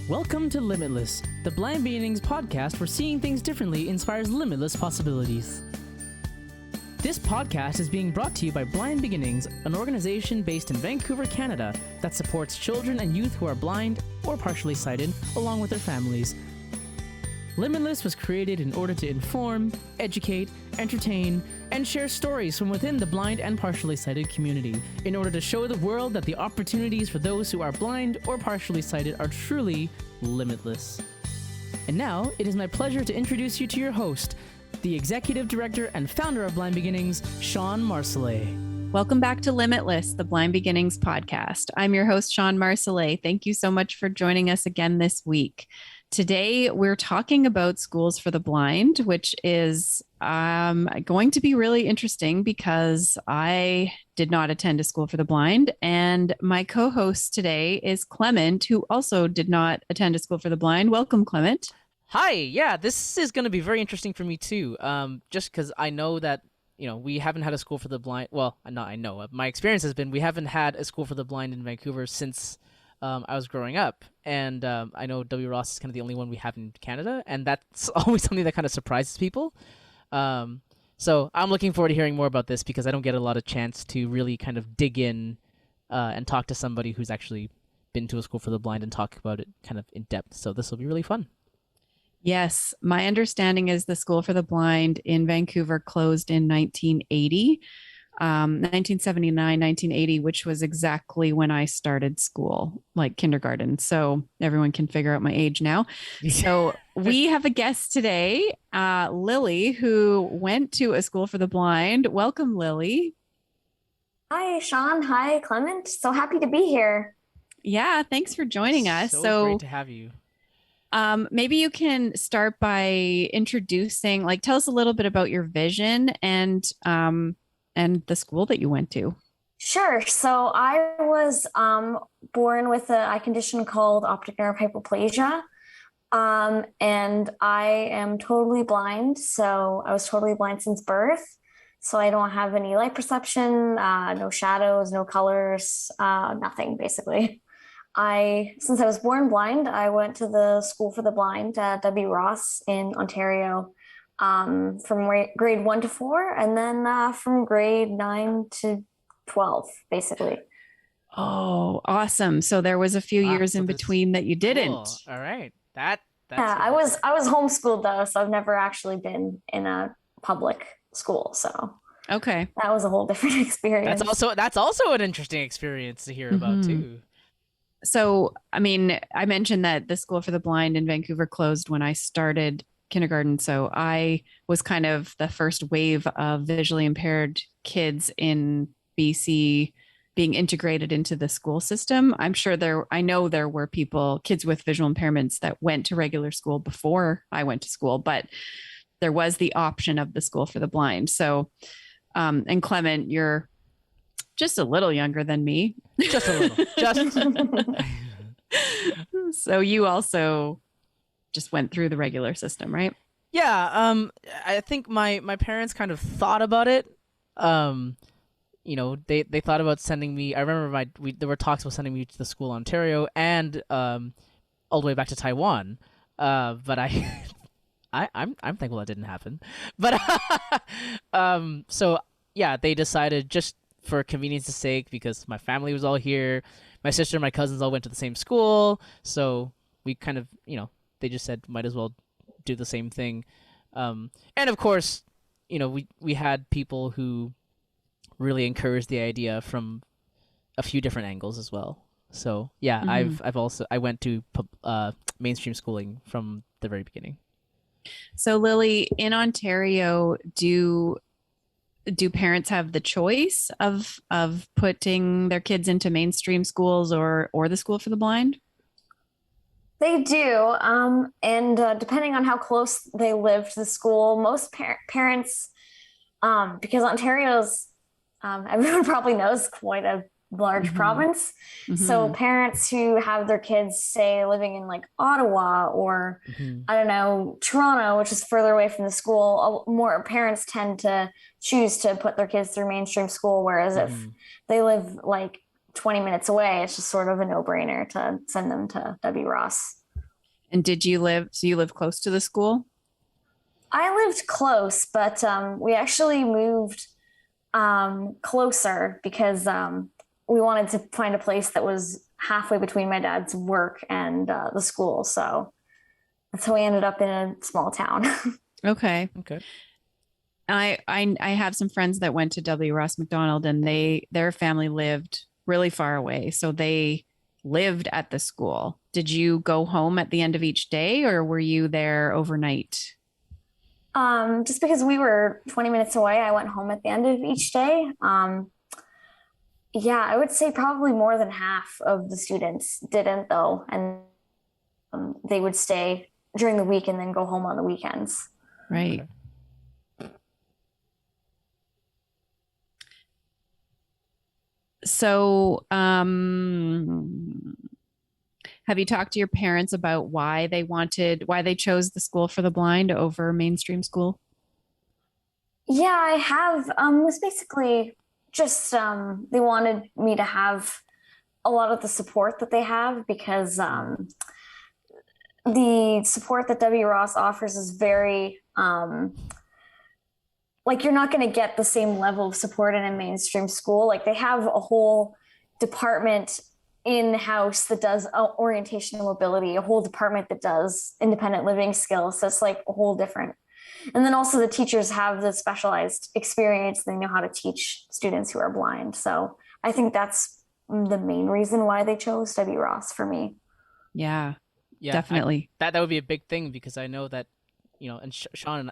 Welcome to Limitless, the Blind Beginnings podcast where seeing things differently inspires limitless possibilities. This podcast is being brought to you by Blind Beginnings, an organization based in Vancouver, Canada, that supports children and youth who are blind or partially sighted, along with their families. Limitless was created in order to inform, educate, entertain, and share stories from within the blind and partially sighted community, in order to show the world that the opportunities for those who are blind or partially sighted are truly limitless. And now, it is my pleasure to introduce you to your host, the Executive Director and Founder of Blind Beginnings, Shawn Marcellet. Welcome back to Limitless, the Blind Beginnings podcast. I'm your host, Shawn Marcellet. Thank you so much for joining us again this week. Today, we're talking about schools for the blind, which is going to be really interesting because I did not attend a school for the blind. And my co-host today is Clement, who also did not attend a school for the blind. Welcome, Clement. Hi, yeah, this is going to be very interesting for me too, just because I know that, we haven't had a school for the blind. Well, my experience has been we haven't had a school for the blind in Vancouver since I was growing up. And I know W. Ross is kind of the only one we have in Canada, and that's always something that kind of surprises people. So I'm looking forward to hearing more about this because I don't get a lot of chance to really kind of dig in and talk to somebody who's actually been to a school for the blind and talk about it kind of in depth. So this will be really fun. Yes, my understanding is the School for the Blind in Vancouver closed in 1980. 1979, 1980, which was exactly when I started school, like kindergarten. So everyone can figure out my age now. So we have a guest today, Lily, who went to a school for the blind. Welcome, Lily. Hi, Shawn. Hi, Clement. So happy to be here. Yeah, thanks for joining us. So great to have you. Maybe you can start by introducing, tell us a little bit about your vision and the school that you went to. Sure. So I was born with an eye condition called optic nerve hypoplasia. And I am totally blind. So I was totally blind since birth. So I don't have any light perception, no shadows, no colors, nothing basically. Since I was born blind, I went to the School for the Blind at W. Ross in Ontario. From grade 1 to 4, and then from grade 9 to 12, basically. Oh, awesome. So there was a few years in between that you didn't. Cool. All right. That's I was homeschooled though, so I've never actually been in a public school. So okay. That was a whole different experience. That's also an interesting experience to hear about too. So, I mentioned that the School for the Blind in Vancouver closed when I started kindergarten. So I was kind of the first wave of visually impaired kids in BC being integrated into the school system. I know there were kids with visual impairments that went to regular school before I went to school, but there was the option of the School for the Blind. So, and Clement, you're just a little younger than me. Just a little. So you also just went through the regular system, right? Yeah. I think my parents kind of thought about it. They thought about sending me. I remember there were talks about sending me to the school in Ontario and all the way back to Taiwan. But I'm thankful that didn't happen. But so yeah, they decided just for convenience's sake, because my family was all here, my sister and my cousins all went to the same school, so we kind of they just said might as well do the same thing. And of course, we had people who really encouraged the idea from a few different angles as well. So yeah, I went to mainstream schooling from the very beginning. So Lily, in Ontario, do parents have the choice of putting their kids into mainstream schools or the School for the Blind? They do. And depending on how close they live to the school, most parents, because Ontario's, everyone probably knows, quite a large province. So parents who have their kids, say, living in Ottawa or, I don't know, Toronto, which is further away from the school, more parents tend to choose to put their kids through mainstream school. Whereas if they live 20 minutes away, it's just sort of a no-brainer to send them to W. Ross. And so you live close to the school? I lived close, but we actually moved closer because we wanted to find a place that was halfway between my dad's work and the school. So that's how we ended up in a small town. Okay. Okay. I have some friends that went to W. Ross Macdonald, and their family lived really far away. So they lived at the school. Did you go home at the end of each day, or were you there overnight? Just because we were 20 minutes away, I went home at the end of each day. Yeah, I would say probably more than half of the students didn't though, and they would stay during the week and then go home on the weekends. Right. Okay. So, have you talked to your parents about why they chose the school for the blind over mainstream school? Yeah, I have. It was basically just they wanted me to have a lot of the support that they have because the support that W. Ross offers is very like you're not going to get the same level of support in a mainstream school. Like they have a whole department in-house that does orientation and mobility, a whole department that does independent living skills. So it's like a whole different. And then also the teachers have the specialized experience. They know how to teach students who are blind. So I think that's the main reason why they chose W. Ross for me. Yeah, Yeah, definitely. that would be a big thing because I know that, and Shawn,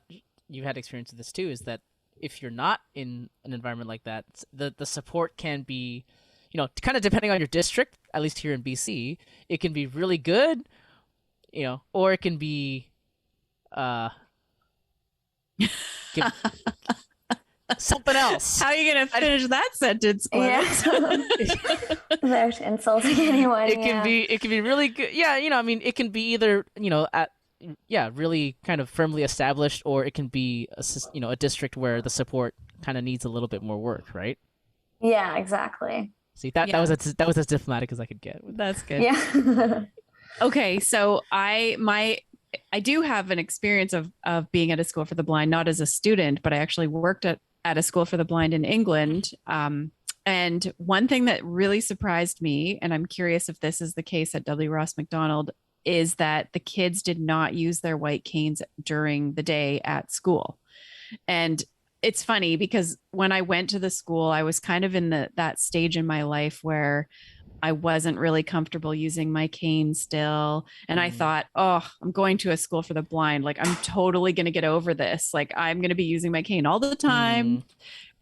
you had experience with this too, is that if you're not in an environment like that, the support can be, kind of depending on your district, at least here in BC, it can be really good, or it can be, something else. How are you going to finish that sentence, Clement? Yeah. Without insulting anyone. It can be really good. Yeah, it can be either, really kind of firmly established, or it can be a district where the support kind of needs a little bit more work, right? Yeah, exactly. See, that was as diplomatic as I could get. That's good. Yeah. Okay, so I do have an experience of being at a school for the blind, not as a student, but I actually worked at a school for the blind in England. And one thing that really surprised me, and I'm curious if this is the case at W. Ross Macdonald, is that the kids did not use their white canes during the day at school. And it's funny because when I went to the school, I was kind of in that stage in my life where I wasn't really comfortable using my cane still. And I thought, oh, I'm going to a school for the blind. Like, I'm totally going to get over this. Like, I'm going to be using my cane all the time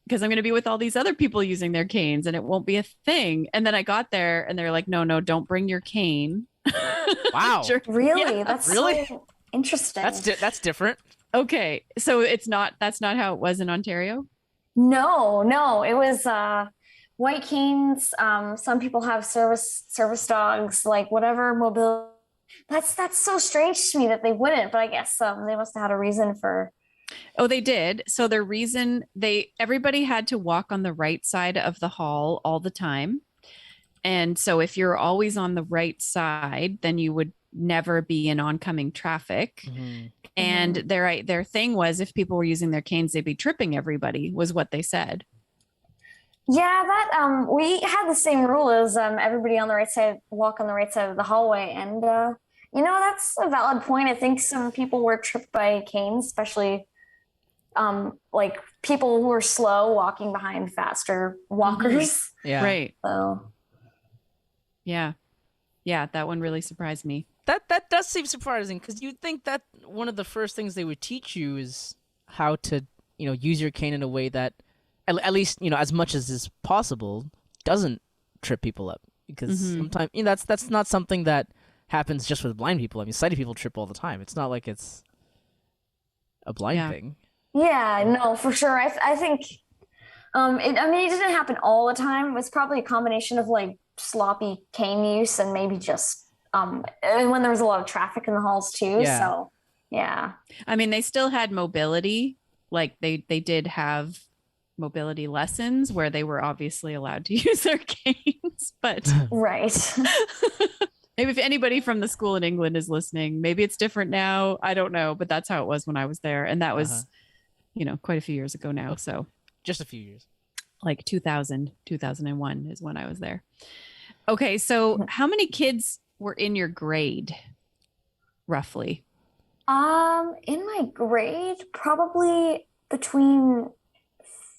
because I'm going to be with all these other people using their canes and it won't be a thing. And then I got there and they're like, no, don't bring your cane. Wow. Really? Yeah. That's really so interesting. That's different. Okay. So that's not how it was in Ontario? No, it was white canes. Some people have service dogs, like whatever mobility. That's so strange to me that they wouldn't, but I guess they must have had a reason for. Oh, they did. So the reason everybody had to walk on the right side of the hall all the time. And so if you're always on the right side, then you would never be in oncoming traffic. Mm-hmm. And their thing was if people were using their canes, they'd be tripping everybody, was what they said. Yeah, that we had the same rule as everybody on the right side walk on the right side of the hallway, and that's a valid point. I think some people were tripped by canes, especially like people who are slow walking behind faster walkers. Yeah. Right. So. Yeah, that one really surprised me. That does seem surprising because you'd think that one of the first things they would teach you is how to use your cane in a way that at least as much as is possible doesn't trip people up, because sometimes that's not something that happens just with blind people. I mean, sighted people trip all the time. It's not like it's a blind thing. Yeah, no, for sure. I think it didn't happen all the time. It was probably a combination of like sloppy cane use and maybe just and when there was a lot of traffic in the halls too. Yeah. So yeah. I mean, they still had mobility. Like they did have mobility lessons where they were obviously allowed to use their canes, but Right. Maybe if anybody from the school in England is listening, maybe it's different now. I don't know, but that's how it was when I was there. And that was, quite a few years ago now. So just a few years. Like 2001 is when I was there. Okay. So how many kids were in your grade roughly? In my grade, probably between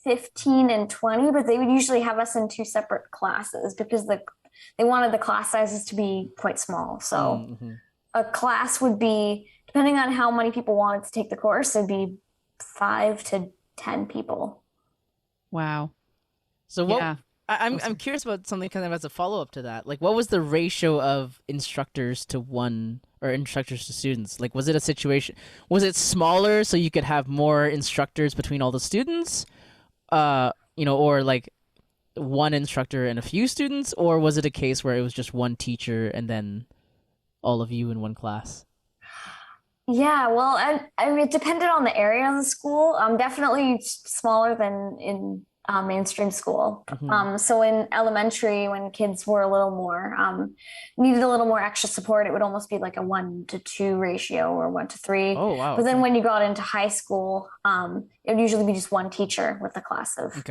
15 and 20, but they would usually have us in two separate classes because they wanted the class sizes to be quite small. So a class would be, depending on how many people wanted to take the course, it'd be 5 to 10 people. Wow. So what I'm curious about something kind of as a follow-up to that. Like, what was the ratio of instructors to one, or instructors to students? Like, was it a situation, was it smaller so you could have more instructors between all the students? Or like one instructor and a few students? Or was it a case where it was just one teacher and then all of you in one class? Yeah, well, I mean, it depended on the area of the school. Definitely smaller than in mainstream school. So in elementary, when kids were a little more needed a little more extra support, it would almost be like a 1-to-2 ratio or 1-to-3. Oh, wow. But then when you got into high school, it would usually be just one teacher with a class of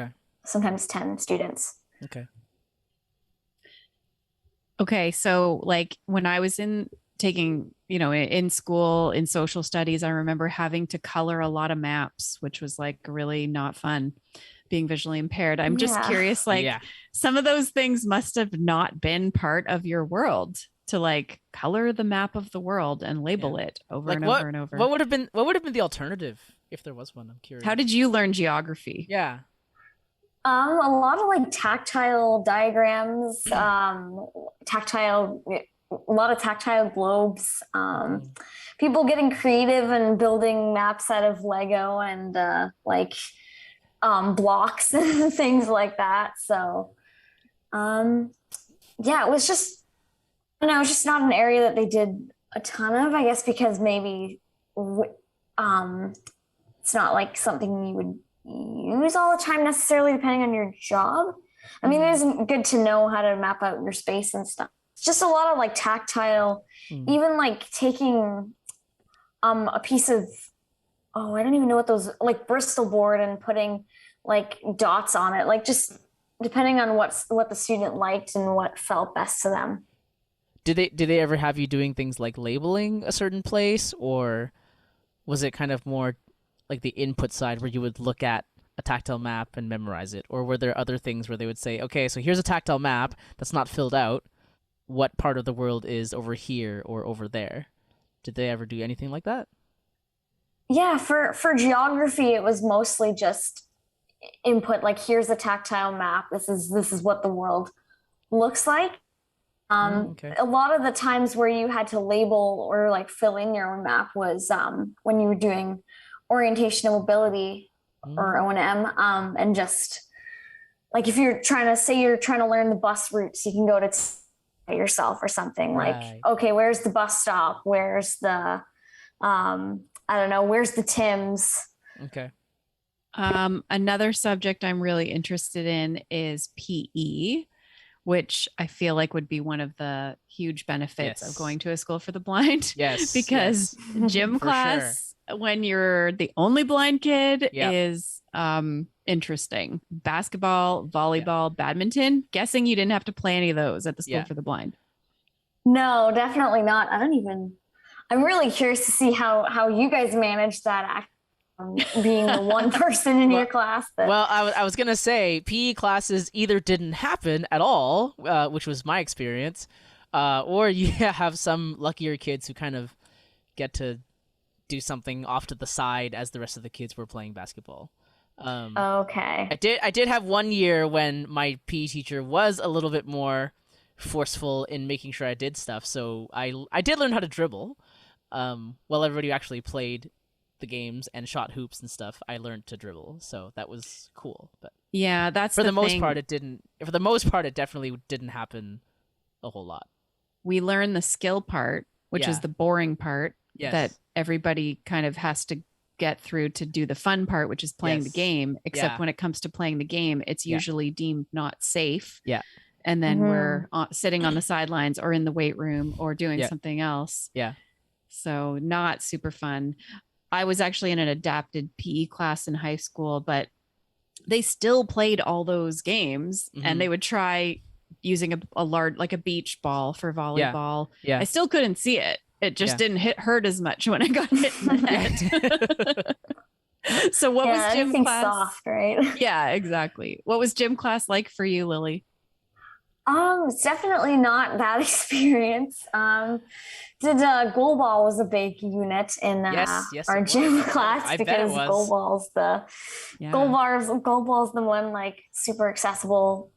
sometimes 10 students. Okay. So like when I was in school in social studies, I remember having to color a lot of maps, which was like really not fun being visually impaired. I'm just curious, some of those things must have not been part of your world to like color the map of the world and label it over and over and over. What would have been the alternative if there was one? I'm curious. How did you learn geography? Yeah. A lot of like tactile diagrams, a lot of tactile globes, people getting creative and building maps out of Lego and blocks and things like that. So, it was just, it's just not an area that they did a ton of, I guess, because maybe it's not like something you would use all the time necessarily, depending on your job. I mean, it is good to know how to map out your space and stuff. It's just a lot of like tactile, even like taking a piece of, I don't even know what those, like Bristol board, and putting like dots on it, like just depending on what the student liked and what felt best to them. Did they ever have you doing things like labeling a certain place, or was it kind of more like the input side where you would look at a tactile map and memorize it? Or were there other things where they would say, okay, so here's a tactile map that's not filled out. What part of the world is over here or over there? Did they ever do anything like that? Yeah, for geography, it was mostly just input, like here's a tactile map. This is what the world looks like. A lot of the times where you had to label or like fill in your own map was when you were doing orientation and mobility or O&M, and just like if you're trying to learn the bus routes, you can go to yourself or something. Like, okay, where's the bus stop? Where's the I don't know, where's the Tim's? Okay. Another subject I'm really interested in is PE, which I feel like would be one of the huge benefits of going to a school for the blind. Yes. Because gym class, when you're the only blind kid, is interesting. Basketball, volleyball, badminton. Guessing you didn't have to play any of those at the school for the blind. No, definitely not. I'm really curious to see how you guys manage that, being the one person in your class. Well, I was going to say PE classes either didn't happen at all, which was my experience, or you have some luckier kids who kind of get to do something off to the side as the rest of the kids were playing basketball. Okay. I did have one year when my PE teacher was a little bit more forceful in making sure I did stuff, so I did learn how to dribble. While everybody actually played the games and shot hoops and stuff, I learned to dribble, so that was cool. But yeah, that's for the most part, it didn't. For the most part, it definitely didn't happen a whole lot. We learn the skill part, which is the boring part that everybody kind of has to get through to do the fun part, which is playing the game. Except when it comes to playing the game, it's usually deemed not safe. Yeah. and then we're sitting on the sidelines or in the weight room or doing something else. Yeah. So not super fun. I was actually in an adapted PE class in high school, but they still played all those games, and they would try using a large, like a beach ball for volleyball. Yeah. I still couldn't see it. It just didn't hurt as much when I got hit in the head. So what was gym class? Soft, right? Yeah, exactly. What was gym class like for you, Lily? It's definitely not that experience. Goalball was a big unit in our gym class because goalball's the one like super accessible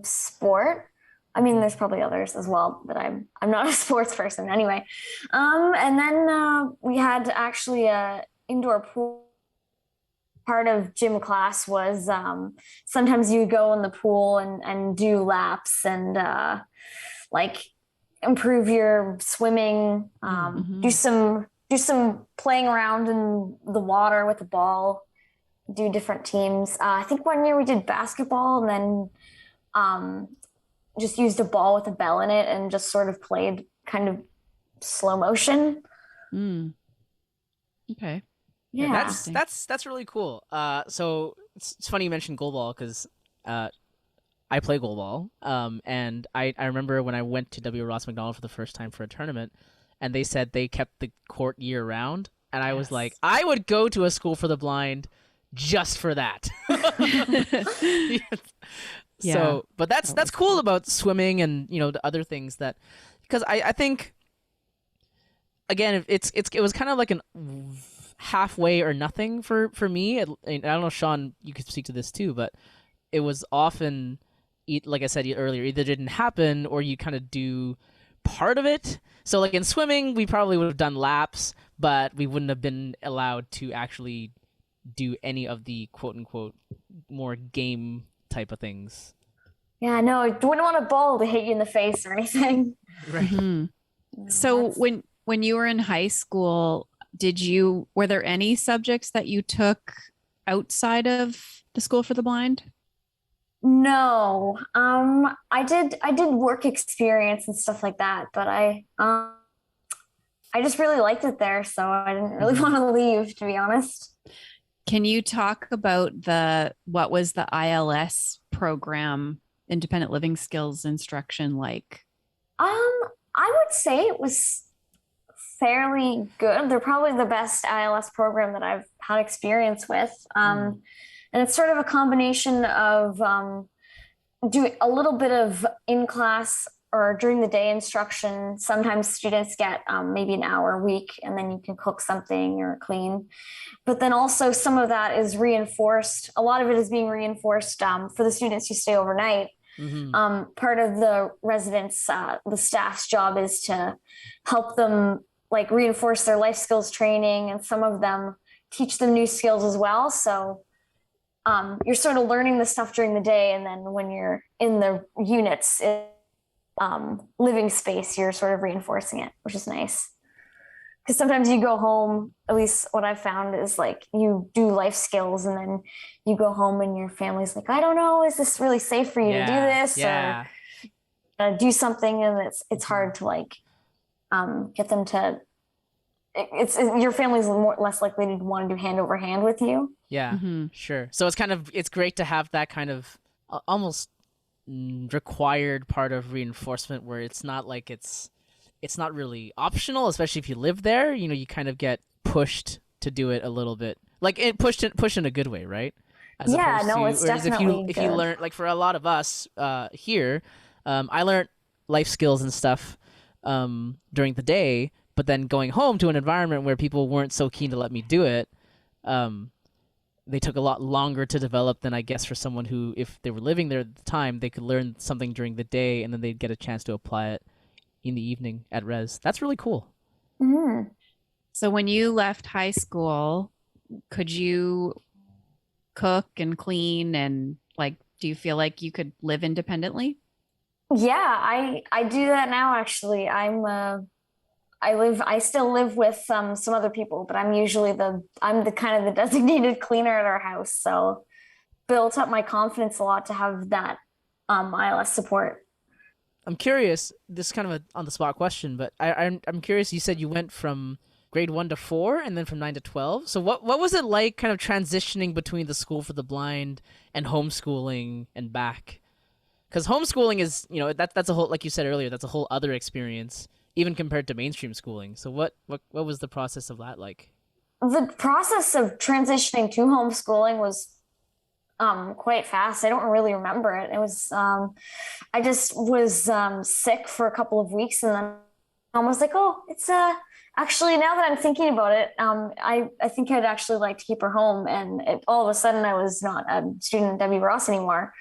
sport. I mean, there's probably others as well, but I'm not a sports person anyway. And then we had actually a indoor pool. Part of gym class was sometimes you would go in the pool and do laps and like improve your swimming, do some playing around in the water with the ball, do different teams. I think one year we did basketball and then just used a ball with a bell in it and just sort of played kind of slow motion. Okay. Yeah, that's really cool. So it's funny you mentioned goalball because I play goalball. And I remember when I went to W. Ross Macdonald for the first time for a tournament, and they said they kept the court year round, and I was like, I would go to a school for the blind just for that. So, but that's cool about swimming and the other things that, because I think again it was kind of like an halfway or nothing for me. I don't know, Shawn, you could speak to this too, but it was often, like I said earlier, either didn't happen or you kind of do part of it. So like in swimming, we probably would have done laps, but we wouldn't have been allowed to actually do any of the quote unquote more game type of things. Yeah, no, I wouldn't want a ball to hit you in the face or anything. Right. So when you were in high school, were there any subjects that you took outside of the School for the Blind? No. I did work experience and stuff like that, but I just really liked it there, so I didn't really want to leave, to be honest. Can you talk about what was the ILS program, Independent Living Skills Instruction, like? I would say it was fairly good. They're probably the best ILS program that I've had experience with. And it's sort of a combination of doing a little bit of in-class or during the day instruction. Sometimes students get maybe an hour a week, and then you can cook something or clean. But then also some of that is reinforced. A lot of it is being reinforced for the students who stay overnight. Part of the residents, the staff's job is to help them like reinforce their life skills training, and some of them teach them new skills as well. So you're sort of learning the stuff during the day, and then when you're in the units, living space, you're sort of reinforcing it, which is nice. Because sometimes you go home, at least what I've found is like you do life skills and then you go home and your family's like, I don't know, is this really safe for you to do this or do something? And it's hard to like get them to, your family's less likely to want to do hand over hand with you. Yeah, sure. So it's great to have that kind of almost required part of reinforcement where it's not like it's not really optional, especially if you live there. You kind of get pushed to do it a little bit, like it pushed in a good way, right? It's definitely if you learn, like for a lot of us here, I learned life skills and stuff during the day, but then going home to an environment where people weren't so keen to let me do it, they took a lot longer to develop than I guess for someone who, if they were living there at the time, they could learn something during the day and then they'd get a chance to apply it in the evening at res. That's really cool. So when you left high school, could you cook and clean and like, do you feel like you could live independently? Yeah, I do that now. Actually, I still live with some other people, but I'm the kind of the designated cleaner at our house. So built up my confidence a lot to have that ILS support. I'm curious. This is kind of a on the spot question, but I'm curious. You said you went from grade 1 to 4, and then from 9 to 12. So what was it like, kind of transitioning between the school for the blind and homeschooling and back? Because homeschooling is, that's a whole, like you said earlier, that's a whole other experience, even compared to mainstream schooling. So what was the process of that like? The process of transitioning to homeschooling was quite fast. I don't really remember it. It was I just was sick for a couple of weeks, and then I was like, oh, it's actually, now that I'm thinking about it, I think I'd actually like to keep her home. And all of a sudden, I was not a student at W. Ross anymore,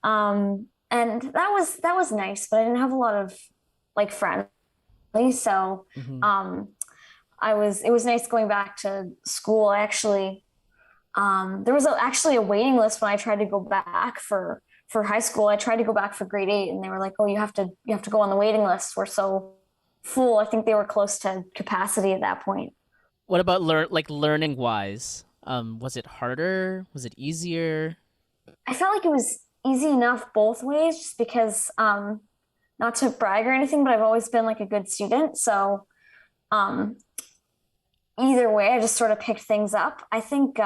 and that was nice. But I didn't have a lot of like friends, so it was nice going back to school. I actually there was actually a waiting list when I tried to go back for high school. I tried to go back for grade 8, and they were like, oh, you have to go on the waiting list. We're so full. I think they were close to capacity at that point. What about learning wise? Was it harder? Was it easier? I felt like it was easy enough both ways, just because not to brag or anything, but I've always been like a good student. So either way, I just sort of picked things up. I think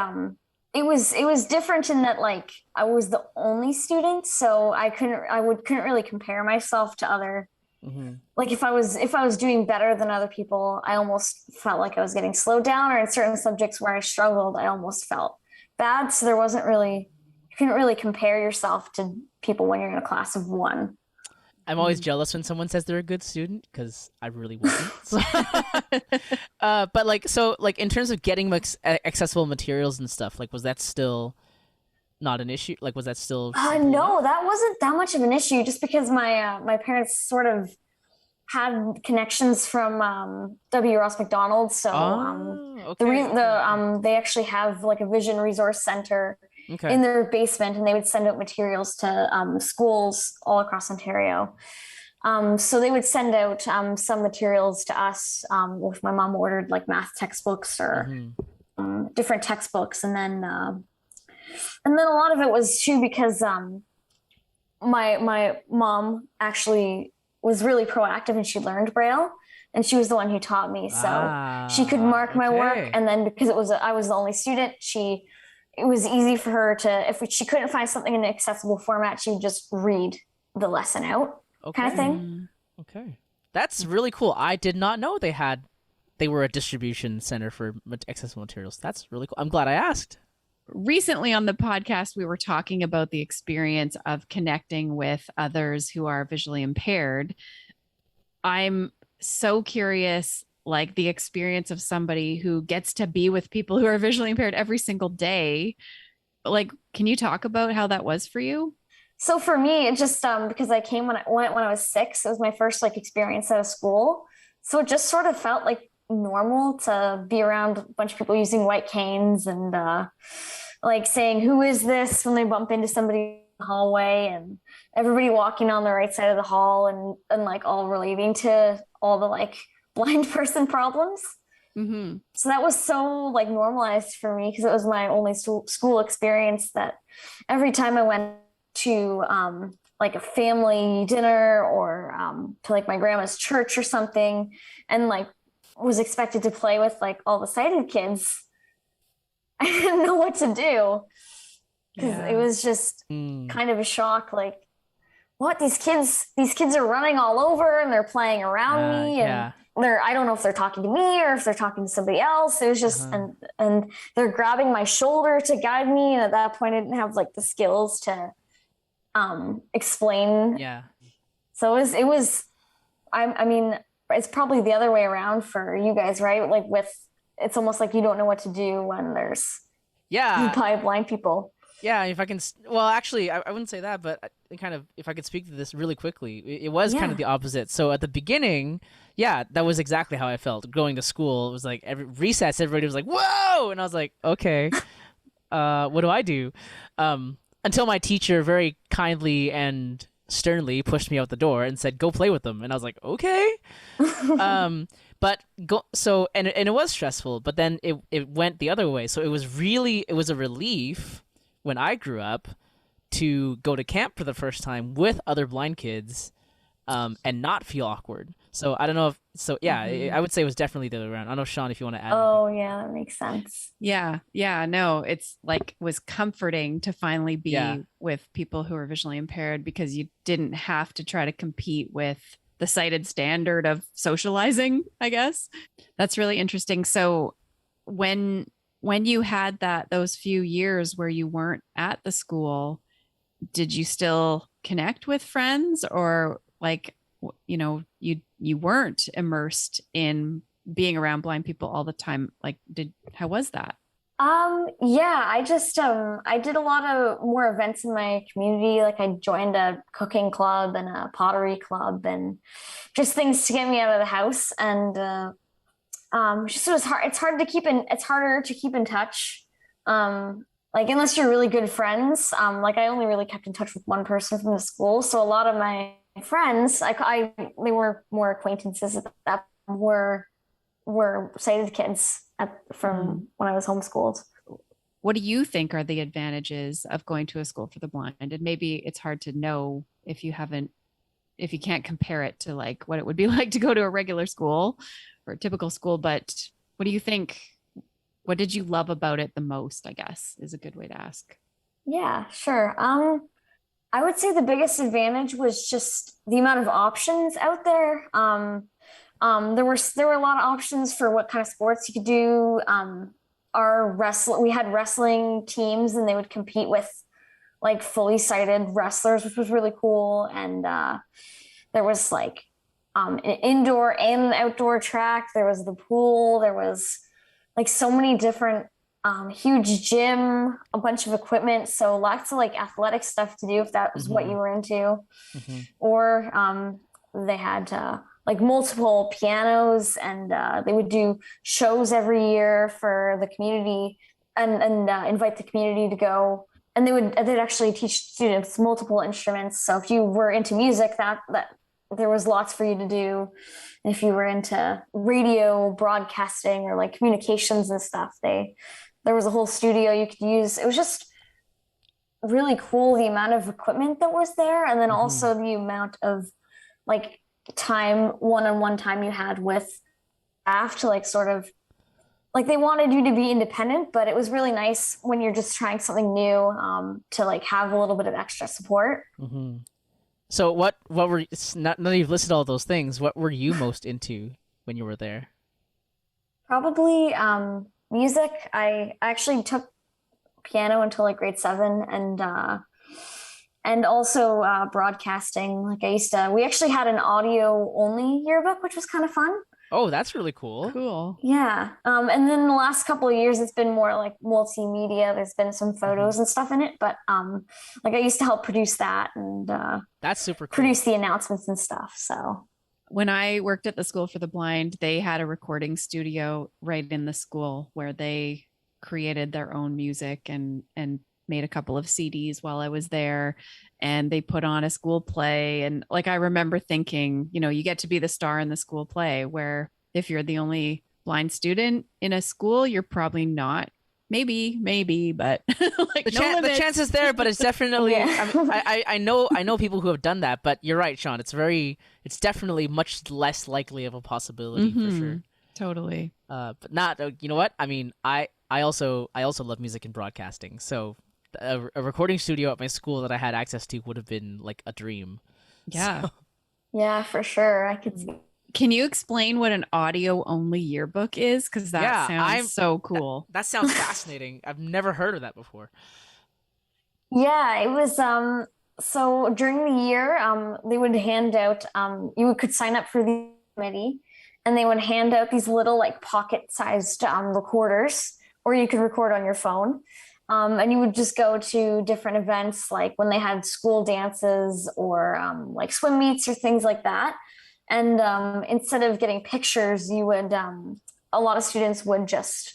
it was different in that, like, I was the only student, so I couldn't really compare myself to other. Like if I was doing better than other people, I almost felt like I was getting slowed down, or in certain subjects where I struggled, I almost felt bad. So you couldn't really compare yourself to people when you're in a class of 1. I'm always jealous when someone says they're a good student, because I really wasn't. But in terms of getting accessible materials and stuff, like, was that still not an issue? Like, was that still? No, that wasn't that much of an issue, just because my parents sort of had connections from W. Ross Macdonald. So they actually have like a vision resource center in their basement, and they would send out materials to schools all across Ontario. So they would send out some materials to us if my mom ordered like math textbooks or different textbooks, and then a lot of it was too because my mom actually was really proactive, and she learned Braille, and she was the one who taught me. So she could mark my work, and then because I was the only student, it was easy for her to, if she couldn't find something in an accessible format, she would just read the lesson out, kind of thing. Okay. That's really cool. I did not know they were a distribution center for accessible materials. That's really cool. I'm glad I asked. Recently on the podcast, we were talking about the experience of connecting with others who are visually impaired. I'm so curious, like the experience of somebody who gets to be with people who are visually impaired every single day. Like, can you talk about how that was for you? So for me, it just because I came when I was 6, it was my first like experience out of school. So it just sort of felt like normal to be around a bunch of people using white canes and like saying, who is this, when they bump into somebody in the hallway, and everybody walking on the right side of the hall, and like all relating to all the like blind person problems. So that was so like normalized for me, because it was my only school experience, that every time I went to like a family dinner or to like my grandma's church or something, and like was expected to play with like all the sighted kids, I didn't know what to do, because it was just kind of a shock. Like, what, these kids are running all over, and they're playing around me, and I don't know if they're talking to me or if they're talking to somebody else. It was just and they're grabbing my shoulder to guide me, and at that point I didn't have like the skills to explain. So it was I mean, it's probably the other way around for you guys, right? Like it's almost like you don't know what to do when there's blind people. Yeah, if I can, well, actually, I wouldn't say that, but kind of, if I could speak to this really quickly, it was kind of the opposite. So at the beginning, that was exactly how I felt going to school. It was like every recess, everybody was like, whoa! And I was like, okay, what do I do? Until my teacher very kindly and sternly pushed me out the door and said, go play with them. And I was like, okay. But and it was stressful, but then it went the other way. So it was a relief when I grew up to go to camp for the first time with other blind kids, and not feel awkward. So I don't know if so. Yeah, I would say it was definitely the other way around. I don't know, Shawn, if you want to add. Oh, yeah, that makes sense. Yeah. Yeah. No, it's like was comforting to finally be Yeah. with people who are visually impaired because you didn't have to try to compete with the cited standard of socializing, I guess. That's really interesting. So when you had those few years where you weren't at the school, did you still connect with friends, or like, you weren't immersed in being around blind people all the time? Like, how was that? Yeah, I just I did a lot of more events in my community. Like I joined a cooking club and a pottery club and just things to get me out of the house. And just it was hard. It's harder to keep in touch. Like unless you're really good friends. Like I only really kept in touch with one person from the school. So a lot of my friends, they were more acquaintances that were sighted kids from when I was homeschooled. What do you think are the advantages of going to a school for the blind? And maybe it's hard to know if you can't compare it to like what it would be like to go to a regular school or a typical school. But what do you think? What did you love about it the most, I guess, is a good way to ask. Yeah, sure. I would say the biggest advantage was just the amount of options out there. There were a lot of options for what kind of sports you could do. We had wrestling teams, and they would compete with like fully sighted wrestlers, which was really cool. And there was like an indoor and outdoor track. There was the pool. There was like so many different huge gym, a bunch of equipment. So lots of like athletic stuff to do if that was what you were into. Or they had like multiple pianos, and they would do shows every year for the community and invite the community to go. And they'd actually teach students multiple instruments. So if you were into music, that there was lots for you to do. And if you were into radio broadcasting or like communications and stuff, there was a whole studio you could use. It was just really cool, the amount of equipment that was there. And then also the amount of like one-on-one time you had with staff to like sort of like they wanted you to be independent, but it was really nice when you're just trying something new to like have a little bit of extra support. So what were not that you've listed all those things? What were you most into when you were there? Probably music. I actually took piano until like grade 7, and also broadcasting. Like we actually had an audio only yearbook, which was kind of fun. Oh, that's really cool. Cool. Yeah. And then the last couple of years, it's been more like multimedia. There's been some photos and stuff in it, but like I used to help produce that and that's super cool. Produce the announcements and stuff. So when I worked at the School for the Blind, they had a recording studio right in the school where they created their own music and made a couple of CDs while I was there, and they put on a school play. And like, I remember thinking, you get to be the star in the school play, where if you're the only blind student in a school, you're probably not. Maybe, but like the chance is there, but it's definitely, I know people who have done that, but you're right, Shawn. It's definitely much less likely of a possibility for sure. Totally. But not, you know what? I mean, I also love music and broadcasting. So a recording studio at my school that I had access to would have been like a dream. Yeah. So. Yeah, for sure. I could see. Can you explain what an audio only yearbook is? Because that sounds so cool. That sounds fascinating. I've never heard of that before. Yeah, it was so during the year, they would hand out you could sign up for the committee, and they would hand out these little like pocket-sized recorders, or you could record on your phone. And you would just go to different events, like when they had school dances or like swim meets or things like that. And instead of getting pictures, you would a lot of students would just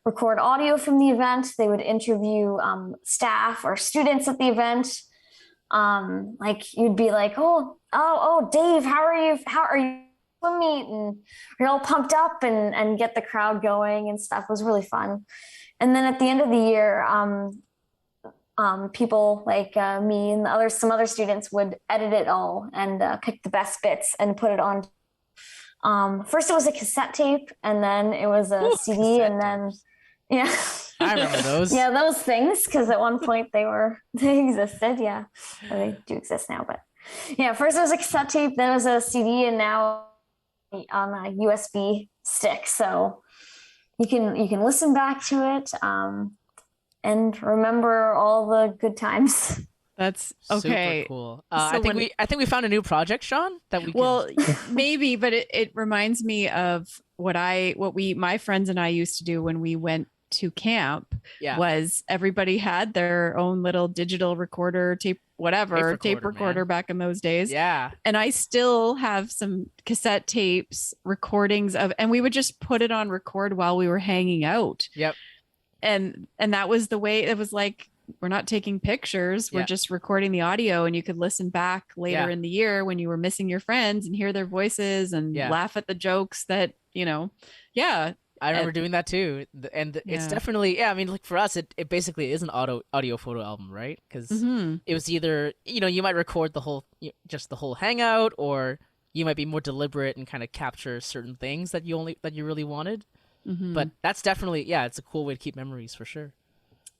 record audio from the event. They would interview staff or students at the event. Like you'd be like, oh, Dave, how are you? How are you? Swim meet, and you're all pumped up and get the crowd going and stuff. It was really fun. And then at the end of the year, people like me and some other students would edit it all and pick the best bits and put it on. First it was a cassette tape, and then it was a CD, and then tapes. yeah. I remember those. Yeah, those things, because at one point they existed. Yeah, or they do exist now, but yeah. First it was a cassette tape, then it was a CD, and now on a USB stick. So you can listen back to it and remember all the good times. That's okay. Super cool. So I think we found a new project, Shawn, that we can... Well, maybe, but it reminds me of my friends and I used to do when we went to camp. Yeah. Was everybody had their own little digital recorder, tape recorder back in those days. Yeah. And I still have some cassette tapes, recordings of, and we would just put it on record while we were hanging out. Yep. And that was the way it was. Like, we're not taking pictures. We're just recording the audio, and you could listen back later in the year when you were missing your friends and hear their voices and laugh at the jokes that, I remember doing that too. And it's definitely, I mean, like for us, it basically is an audio photo album, right? Because it was either, you might record just the whole hangout, or you might be more deliberate and kind of capture certain things that you really wanted. But that's definitely, it's a cool way to keep memories for sure.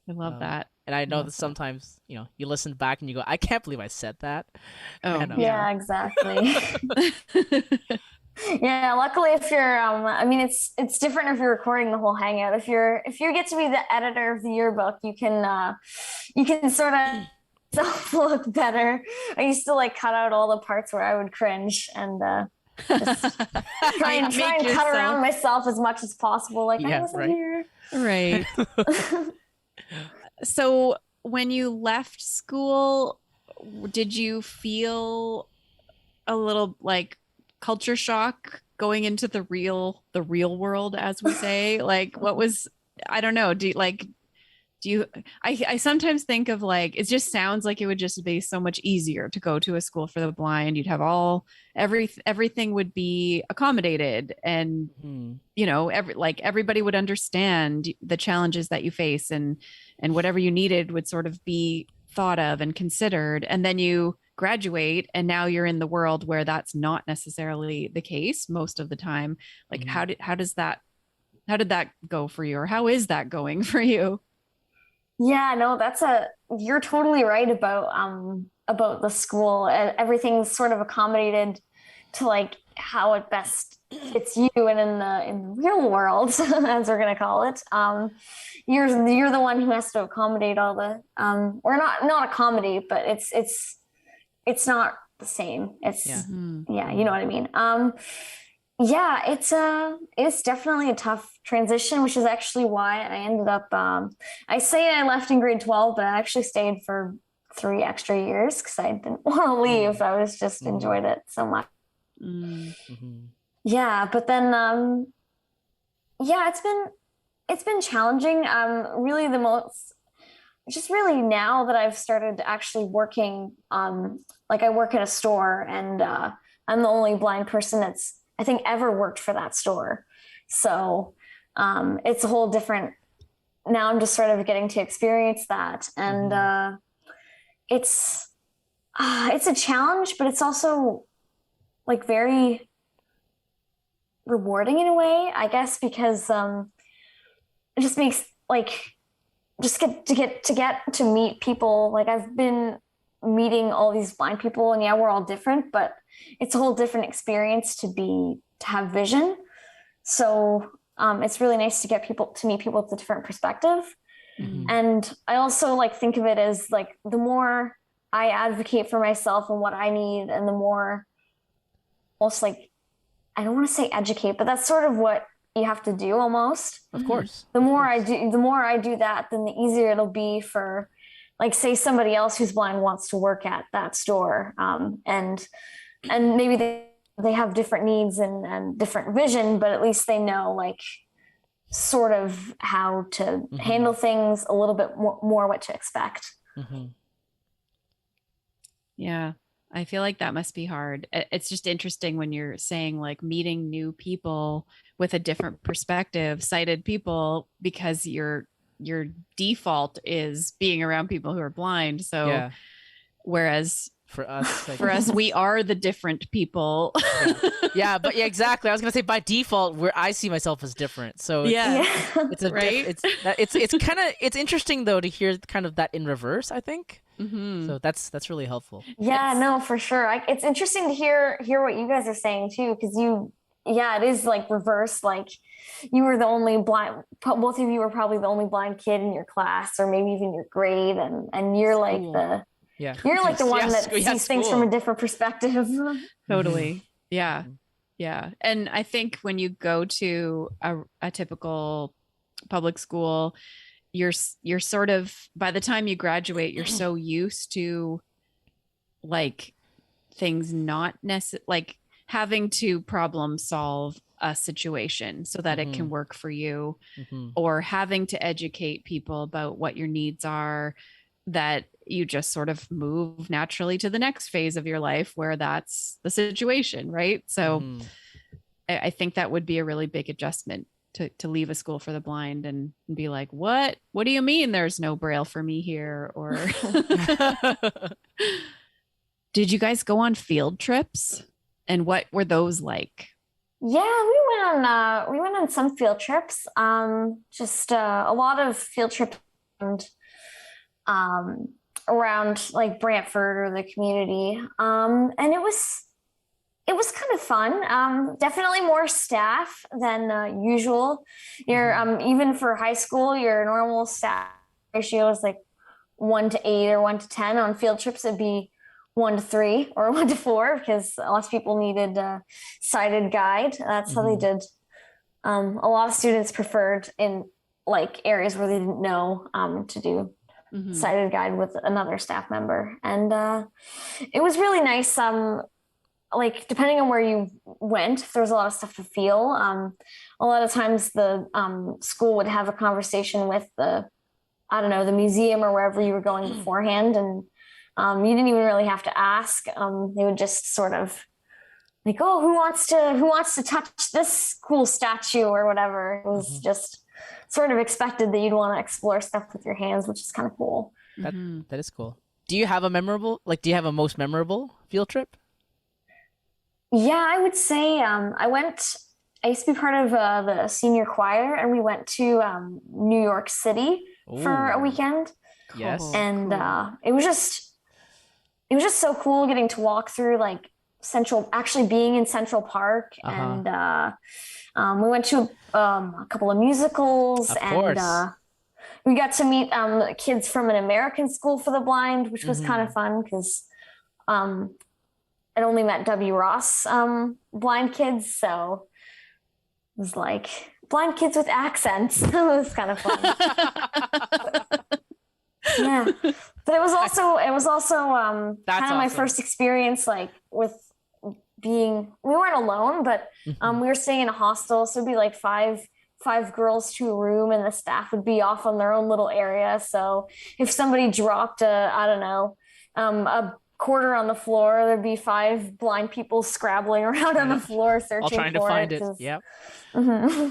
I love that. And I know that sometimes, you listen back and you go, I can't believe I said that. Oh, yeah, exactly. Yeah, luckily if you're I mean it's different if you're recording the whole hangout. If you get to be the editor of the yearbook, you can sort of look better. I used to like cut out all the parts where I would cringe and just try and cut around myself as much as possible. Like, I wasn't here. Right. So when you left school, did you feel a little like culture shock going into the real world, as we say? Like, what was, I don't know. I sometimes think of like, it just sounds like it would just be so much easier to go to a school for the blind. You'd have everything would be accommodated, and everybody would understand the challenges that you face, and whatever you needed would sort of be thought of and considered. And then you graduate, and now you're in the world where that's not necessarily the case most of the time. Like, how did that go for you, or how is that going for you? Yeah, no, you're totally right about the school. Everything's sort of accommodated to like how it best fits you, and in the real world, as we're gonna call it, you're the one who has to accommodate all the or not accommodate, but it's not the same. It's you know what I mean. Yeah, it's definitely a tough transition, which is actually why I ended up, I say I left in grade 12, but I actually stayed for 3 extra years because I didn't want to leave. I was just enjoyed it so much. Yeah, but then, it's been challenging. Really the most, just really now that I've started actually working, like I work in a store, and I'm the only blind person that's, I think, ever worked for that store. So it's a whole different, now I'm just sort of getting to experience that. And it's a challenge, but it's also like very rewarding in a way, I guess, because it just makes like, just get to meet people. Like, I've been meeting all these blind people, and we're all different, but it's a whole different experience to have vision. So it's really nice to meet people with a different perspective. And I also like think of it as like, the more I advocate for myself and what I need, and the more, almost like, I don't want to say educate, but that's sort of what you have to do almost. Of course. The more I do that, then the easier it'll be for, like, say somebody else who's blind wants to work at that store, and maybe they have different needs and different vision, but at least they know like sort of how to handle things a little bit more what to expect. Yeah, I feel like that must be hard. It's just interesting when you're saying like meeting new people with a different perspective, sighted people, because you're your default is being around people who are blind. So Yeah. whereas For us, like, for us, we are the different people. yeah, but yeah, exactly. I was gonna say by default, where I see myself as different. So Yeah. it's a Right? it's kind of it's interesting though to hear kind of that in reverse, I think. Mhm. So that's really helpful. Yeah, no, for sure. It's interesting to hear what you guys are saying too, because it is like reverse. Like you were the only blind, both of you were probably the only blind kid in your class, or maybe even your grade, and you're like School. you're like the one that sees things from school. a different perspective. Totally. Yeah. Mhm. Yeah. And I think when you go to a typical public school, you're sort of, by the time you graduate, you're so used to like things not necessarily like having to problem solve a situation so that it can work for you, or having to educate people about what your needs are, that you just sort of move naturally to the next phase of your life where that's the situation, right? So I think that would be a really big adjustment to leave a school for the blind and be like, what do you mean there's no braille for me here? Or did you guys go on field trips, and what were those like? Yeah, we went on some field trips. Just a lot of field trips around like Brantford or the community. And it was kind of fun. Definitely more staff than usual. Even for high school, your normal staff ratio is like 1 to 8 or 1 to 10. On field trips, it'd be 1 to 3 or 1 to 4 because lots of people needed a sighted guide. That's how they did. A lot of students preferred in like areas where they didn't know to do sighted guide with another staff member, and it was really nice. Like depending on where you went, there's a lot of stuff to feel. A lot of times the school would have a conversation with the museum or wherever you were going beforehand, and you didn't even really have to ask. They would just sort of like, oh, who wants to touch this cool statue or whatever. It was just sort of expected that you'd want to explore stuff with your hands, which is kind of cool. That is cool. Do you have a most memorable field trip? Yeah, I would say I used to be part of the senior choir, and we went to New York City for a weekend. Yes. And it was just so cool getting to walk through like actually being in Central Park. And we went to a couple of musicals, and we got to meet kids from an American school for the blind, which was kind of fun because I'd only met W. Ross blind kids, so it was like blind kids with accents. It was kind of fun. Yeah, but it was also kind of my first experience like with we weren't alone, but we were staying in a hostel, so it'd be like five girls to a room, and the staff would be off on their own little area. So if somebody dropped a quarter on the floor, there'd be 5 blind people scrabbling around on the floor searching all trying for to find it. it. Yep.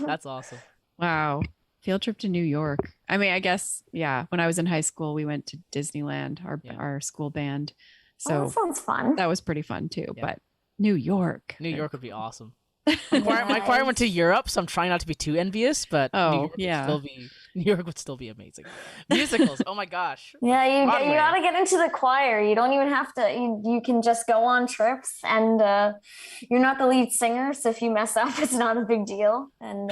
That's awesome. Wow. Field trip to New York. I mean, I guess, yeah, when I was in high school, we went to Disneyland, our school band. So that sounds fun. That was pretty fun too. Yeah. But New York would be awesome. My choir went to Europe, so I'm trying not to be too envious, but New York would still be amazing. Musicals, oh my gosh. Yeah, you got to get into the choir. You don't even have to. You can just go on trips, and you're not the lead singer, so if you mess up, it's not a big deal. And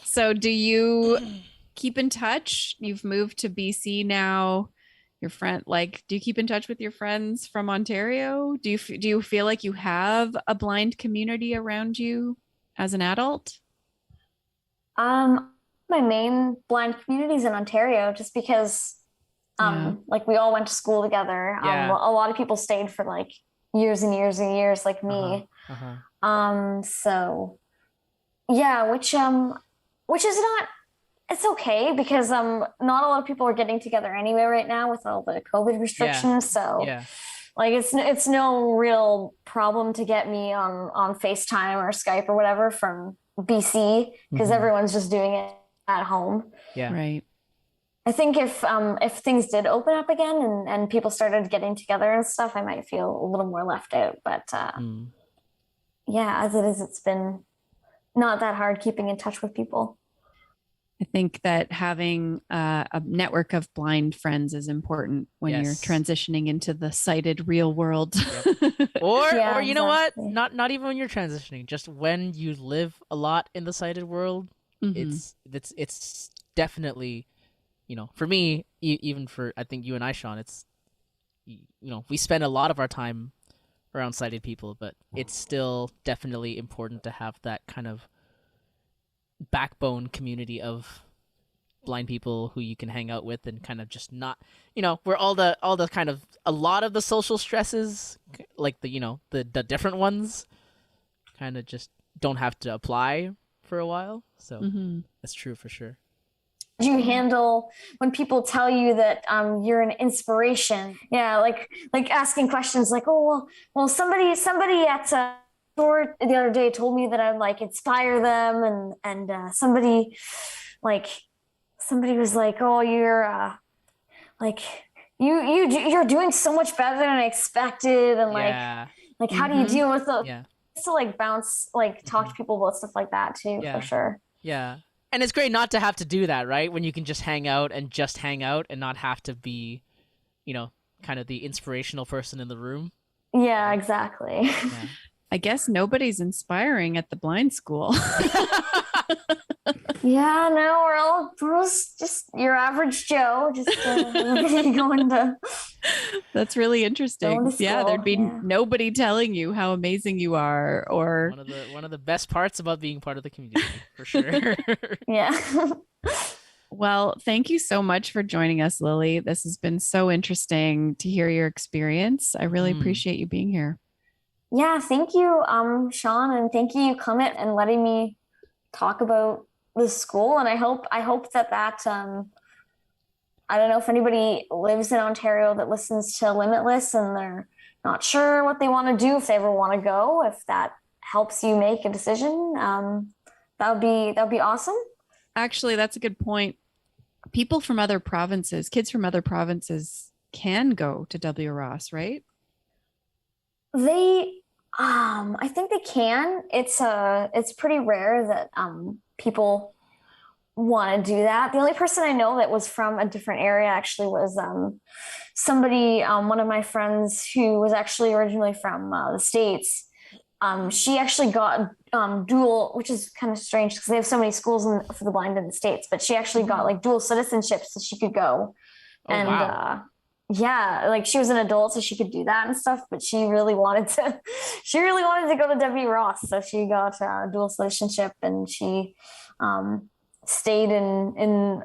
so, do you keep in touch? You've moved to BC now. Your friend, do you keep in touch with your friends from Ontario? Do you feel like you have a blind community around you as an adult? My main blind community is in Ontario, just because like we all went to school together. A lot of people stayed for like years and years and years, like me. So yeah, which is not. It's okay because not a lot of people are getting together anyway right now with all the COVID restrictions. So like it's no real problem to get me on FaceTime or Skype or whatever from BC because everyone's just doing it at home. Yeah. Right. I think if things did open up again and people started getting together and stuff, I might feel a little more left out. But yeah, as it is, it's been not that hard keeping in touch with people. I think that having a network of blind friends is important when you're transitioning into the sighted real world. Yep. Or you know what? Exactly. Not even when you're transitioning. Just when you live a lot in the sighted world, it's definitely, for me, even for I think you and I, Shawn, it's we spend a lot of our time around sighted people, but it's still definitely important to have that kind of backbone community of blind people who you can hang out with and kind of just not, where all the kind of a lot of the social stresses, like the different ones, kind of just don't have to apply for a while. So that's true for sure. Do you handle when people tell you that you're an inspiration? Yeah, like asking questions like, oh well, somebody at store the other day told me that I'd like inspire them, and somebody was like, oh, you're like you're doing so much better than I expected, and like how do you deal with the to like bounce talk to people about stuff like that too, for sure. Yeah. And it's great not to have to do that, right? When you can just hang out and not have to be, kind of the inspirational person in the room. Yeah, exactly. Yeah. I guess nobody's inspiring at the blind school. Yeah, no, we're all just your average Joe, just going to. That's really interesting. Yeah, there'd be nobody telling you how amazing you are, or one of the best parts about being part of the community, for sure. Yeah. Well, thank you so much for joining us, Lily. This has been so interesting to hear your experience. I really appreciate you being here. Yeah, thank you, Shawn, and thank you, Clement, and letting me talk about the school. And I hope that I don't know if anybody lives in Ontario that listens to Limitless and they're not sure what they want to do, if they ever want to go, if that helps you make a decision, that would be awesome. Actually, that's a good point. People from other provinces, kids from other provinces can go to W. Ross, right? I think they can. It's pretty rare that people want to do that. The only person I know that was from a different area actually was somebody, one of my friends who was actually originally from the States. She actually got dual, which is kind of strange because they have so many schools for the blind in the States, but she actually got like dual citizenship so she could go. Wow. Yeah, like she was an adult, so she could do that and stuff. But she really wanted to go to W. Ross, so she got dual citizenship, and she stayed in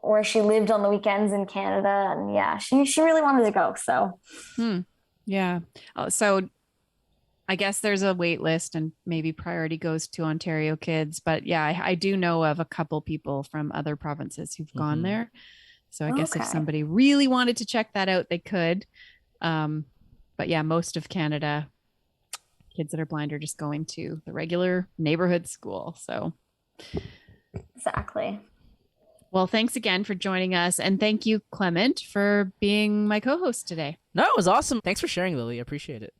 where she lived on the weekends in Canada. And yeah, she really wanted to go. So, yeah. So I guess there's a wait list, and maybe priority goes to Ontario kids. But yeah, I do know of a couple people from other provinces who've gone there. So I guess if somebody really wanted to check that out, they could. But yeah, most of Canada, kids that are blind are just going to the regular neighborhood school. So exactly. Well, thanks again for joining us. And thank you, Clement, for being my co-host today. No, it was awesome. Thanks for sharing, Lily. I appreciate it.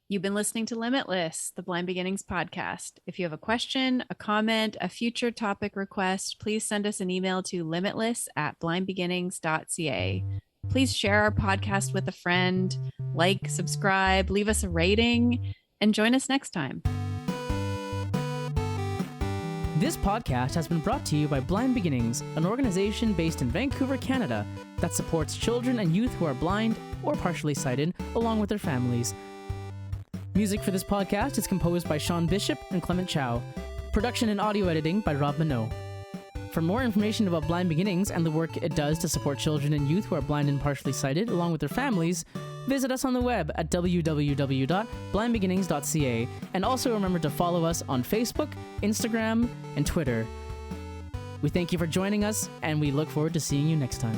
You've been listening to Limitless, the Blind Beginnings podcast. If you have a question, a comment, a future topic request, please send us an email to limitless@blindbeginnings.ca. Please share our podcast with a friend, like, subscribe, leave us a rating, and join us next time. This podcast has been brought to you by Blind Beginnings, an organization based in Vancouver, Canada, that supports children and youth who are blind or partially sighted, along with their families. Music for this podcast is composed by Shawn Bishop and Clement Chow. Production and audio editing by Rob Minot. For more information about Blind Beginnings and the work it does to support children and youth who are blind and partially sighted, along with their families, visit us on the web at www.blindbeginnings.ca, and also remember to follow us on Facebook, Instagram, and Twitter. We thank you for joining us, and we look forward to seeing you next time.